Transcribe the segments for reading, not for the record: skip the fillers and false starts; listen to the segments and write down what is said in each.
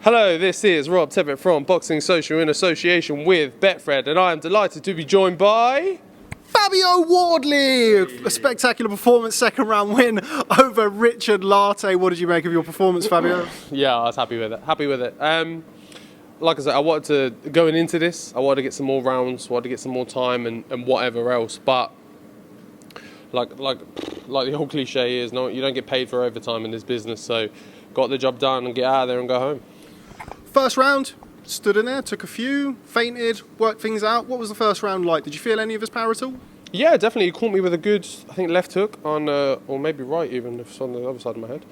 Hello, this is Rob Tippett from Boxing Social in association with Betfred, and I am delighted to be joined by Fabio Wardley. A spectacular performance, second round win over Richard Lartey. What did you make of your performance, Fabio? Yeah, I was happy with it. Like I said, I wanted to, going into this, I wanted to get some more rounds, wanted to get some more time and whatever else, but like the whole cliche is, no, you don't get paid for overtime in this business, so got the job done and get out of there and go home. First round, stood in there, took a few, fainted, worked things out. What was the first round like? Did you feel any of his power at all? Yeah, definitely. He caught me with a good, I think, left hook on, or maybe right even, if it's on the other side of my head.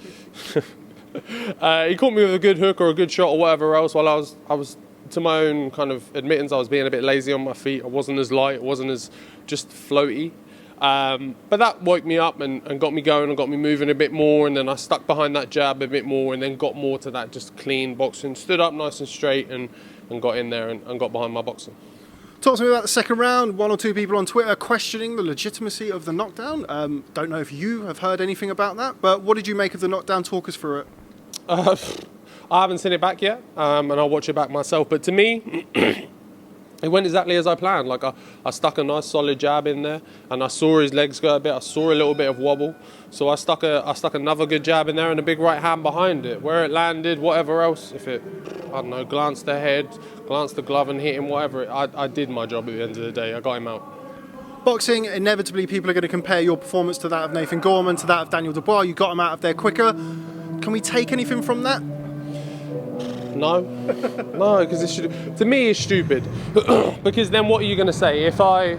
He caught me with a good hook or a good shot or whatever else. While I was to my own kind of admittance, I was being a bit lazy on my feet. I wasn't as light, it wasn't as just floaty. But that woke me up and got me going and got me moving a bit more, and then I stuck behind that jab a bit more and then got more to that just clean boxing, stood up nice and straight and got in there and got behind my boxing. Talk to me about the second round. One or two people on Twitter questioning the legitimacy of the knockdown. Don't know if you have heard anything about that, but what did you make of the knockdown? Talk us through it. I haven't seen it back yet, and I'll watch it back myself, but to me it went exactly as I planned. Like I stuck a nice solid jab in there, and I saw his legs go a bit. I saw a little bit of wobble, so I stuck another good jab in there and a big right hand behind it. Where it landed, whatever else, if it, I don't know, glanced the head, glanced the glove and hit him, whatever. I did my job at the end of the day. I got him out. Boxing, inevitably people are going to compare your performance to that of Nathan Gorman, to that of Daniel Dubois. You got him out of there quicker. Can we take anything from that? No, because to me it's stupid. Because then what are you going to say? If I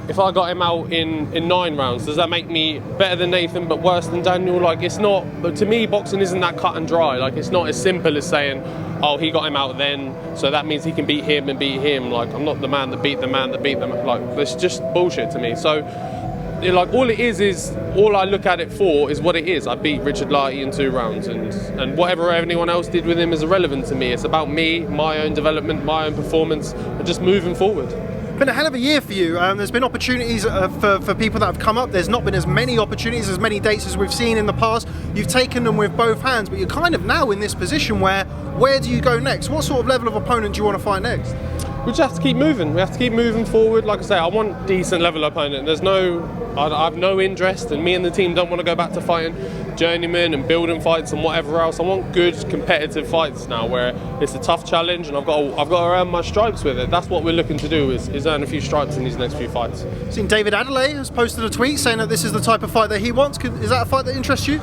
got him out in 9 rounds, does that make me better than Nathan but worse than Daniel? Like, it's not. But to me, boxing isn't that cut and dry. Like, it's not as simple as saying, oh, he got him out then, so that means he can beat him and beat him. Like, I'm not the man that beat the man that beat them. Like, it's just bullshit to me. So, like, all it is all I look at it for is what it is. I beat Richard Lartey in 2 rounds, and whatever anyone else did with him is irrelevant to me. It's about me, my own development, my own performance, and just moving forward. Been a hell of a year for you. There's been opportunities for people that have come up. There's not been as many opportunities, as many dates as we've seen in the past. You've taken them with both hands, but you're kind of now in this position where do you go next? What sort of level of opponent do you want to fight next? We just have to keep moving. We have to keep moving forward. Like I say, I want decent level opponent. I have no interest, and me and the team don't want to go back to fighting journeymen and building fights and whatever else. I want good competitive fights now, where it's a tough challenge, and I've got to earn my stripes with it. That's what we're looking to do, is earn a few stripes in these next few fights. I've seen David Adelaide has posted a tweet saying that this is the type of fight that he wants. Is that a fight that interests you?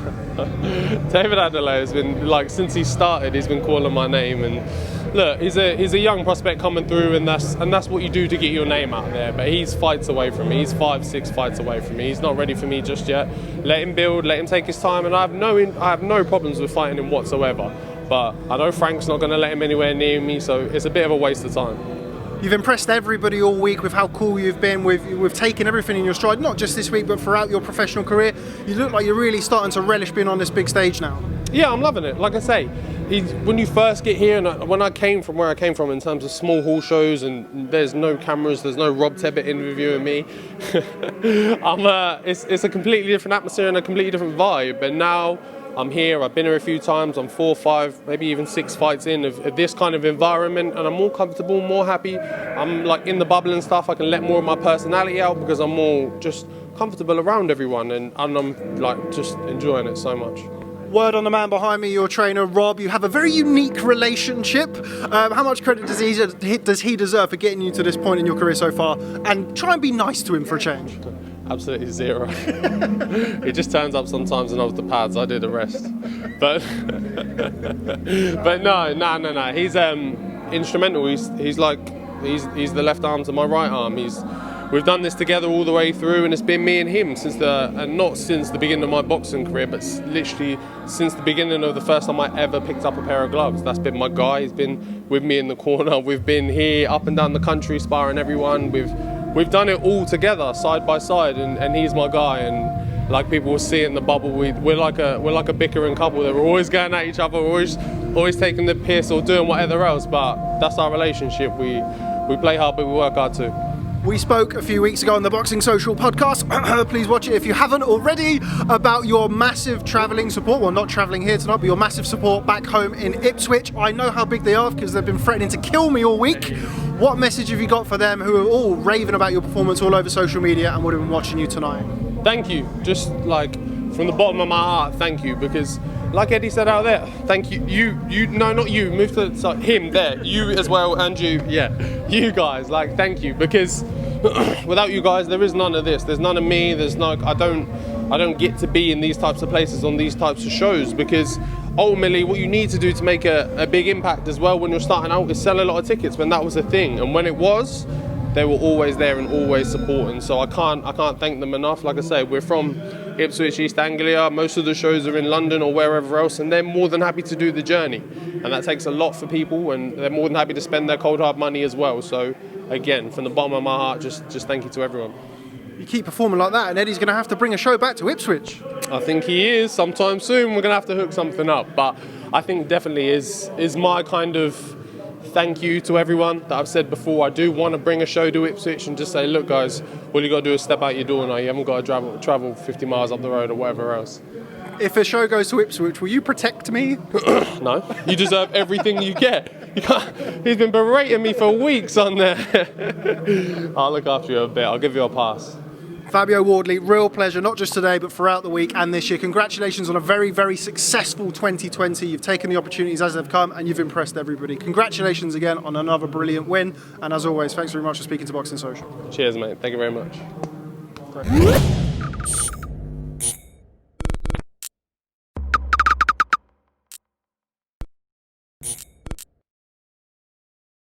David Adelaide has been, like, since he started, he's been calling my name, and look, he's a young prospect coming through, and that's what you do to get your name out there. But he's fights away from me. He's 5-6 fights away from me. He's not ready for me just yet. Let him build. Let him take his time. And I have no problems with fighting him whatsoever. But I know Frank's not going to let him anywhere near me, so it's a bit of a waste of time. You've impressed everybody all week with how cool you've been. We've taken everything in your stride, not just this week, but throughout your professional career. You look like you're really starting to relish being on this big stage now. Yeah, I'm loving it. Like I say, when you first get here, and when I came from where I came from in terms of small hall shows, and there's no cameras, there's no Rob Tippett interviewing me, it's a completely different atmosphere and a completely different vibe. And now I'm here, I've been here a few times, I'm 4, 5, maybe even 6 fights in of this kind of environment, and I'm more comfortable, more happy. I'm like in the bubble and stuff. I can let more of my personality out because I'm more just comfortable around everyone, and I'm like just enjoying it so much. Word on the man behind me, your trainer Rob. You have a very unique relationship. How much credit does he deserve for getting you to this point in your career so far? And try and be nice to him for a change. Absolutely zero. He just turns up sometimes and off the pads. I do the rest. But no. He's instrumental. He's the left arm to my right arm. We've done this together all the way through, and it's been me and him and not since the beginning of my boxing career, but literally since the beginning of the first time I ever picked up a pair of gloves. That's been my guy. He's been with me in the corner. We've been here up and down the country sparring everyone. We've done it all together, side by side, and he's my guy. And like people will see in the bubble, we're like a bickering couple. We're always going at each other, we're always taking the piss or doing whatever else. But that's our relationship. We play hard, but we work hard too. We spoke a few weeks ago on the Boxing Social podcast, please watch it if you haven't already, about your massive travelling support, well not travelling here tonight, but your massive support back home in Ipswich. I know how big they are because they've been threatening to kill me all week. What message have you got for them who are all raving about your performance all over social media and would have been watching you tonight? Thank you, just like from the bottom of my heart, thank you, because like Eddie said out there, thank you, no, not you, move to the side, him there, you as well, and you guys, like, thank you, because without you guys, there is none of this, there's none of me, there's no, I don't get to be in these types of places on these types of shows, because ultimately what you need to do to make a big impact as well when you're starting out is sell a lot of tickets, when that was a thing, and when it was, they were always there and always supporting, so I can't thank them enough. Like I say, we're from Ipswich, East Anglia, most of the shows are in London or wherever else, and they're more than happy to do the journey, and that takes a lot for people, and they're more than happy to spend their cold hard money as well. So again, from the bottom of my heart, just thank you to everyone. You keep performing like that and Eddie's going to have to bring a show back to Ipswich. I think he is, sometime soon we're going to have to hook something up, but I think definitely is my kind of thank you to everyone that I've said before. I do want to bring a show to Ipswich and just say, look guys, all you got to do is step out your door now. You haven't got to travel 50 miles up the road or whatever else. If a show goes to Ipswich, will you protect me? No, you deserve everything you get. He's been berating me for weeks on there. I'll look after you a bit. I'll give you a pass. Fabio Wardley, real pleasure, not just today, but throughout the week and this year. Congratulations on a very, very successful 2020. You've taken the opportunities as they've come and you've impressed everybody. Congratulations again on another brilliant win. And as always, thanks very much for speaking to Boxing Social. Cheers, mate. Thank you very much.